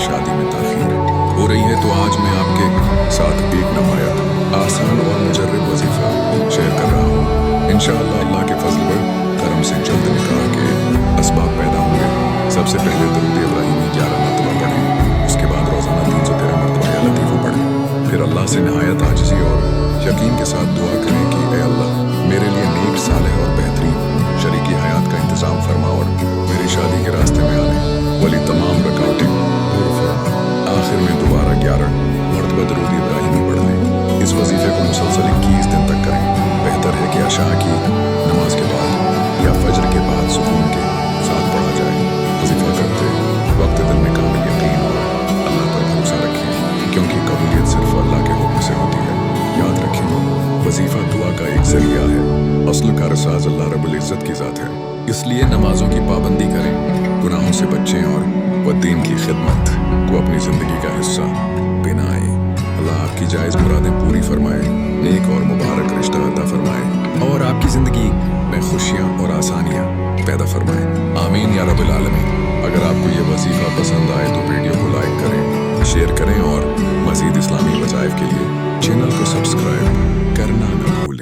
शादी में ताखीर हो रही है, तो आज मैं आपके साथ एक नहायत आसान और मुजर्रब वजीफा शेयर कर रहा हूँ। इंशाअल्लाह अल्लाह के फजल व करम से जल्द निकाह के असबाब पैदा होंगे। सबसे पहले दरूद इब्राहिमी 11 मरतबा पढ़ें, उसके बाद रोज़ाना 313 मरतबा या लतीफ़ा पढ़ें। फिर अल्लाह से नहायत आजिज़ी और यकीन के साथ दुआ करें कि ए अल्लाह मेरे लिए नेक, सालेह और बेहतरीन शरीकी हयात का इंतज़ाम फरमा और मेरी शादी के रास्ते में आने वाली तमाम रकावटें दूर फरमा। आखिर में दोबारा 11 मरतबा दरूद इब्राहिमी पढ़ लें। इस वजीफे को मुसलसल 21 दिन तक करें। बेहतर है कि अशा की नमाज के बाद या फजर के बाद सुकून के साथ पढ़ा जाए। वजीफा करते वक्त दिल में कामिल यकीन और अल्लाह पर भरोसा रखें, क्योंकि कबूलियत सिर्फ अल्लाह के हुक्म से होती है। याद रखें, वजीफा दुआ का एक जरिया है, असल कारसाज अल्लाह रब्बुल इज़्ज़त की ज़ात है। इसलिए नमाजों की पाबंदी करें, गुनाहों से बचें और दीन की खिदमत को अपनी ज़िंदगी का हिस्सा बनाएं। अल्लाह आपकी जायज़ मुरादें पूरी फरमाए, नेक और मुबारक रिश्ता अता फरमाए और आपकी ज़िंदगी में खुशियाँ और आसानियाँ पैदा फरमाए। आमीन या रब्बिल आलमीन। अगर आपको ये वजीफ़ा पसंद आए तो वीडियो को लाइक करें, शेयर करें और मज़ीद इस्लामी वज़ाइफ के लिए चैनल को सब्सक्राइब करना न भूलें।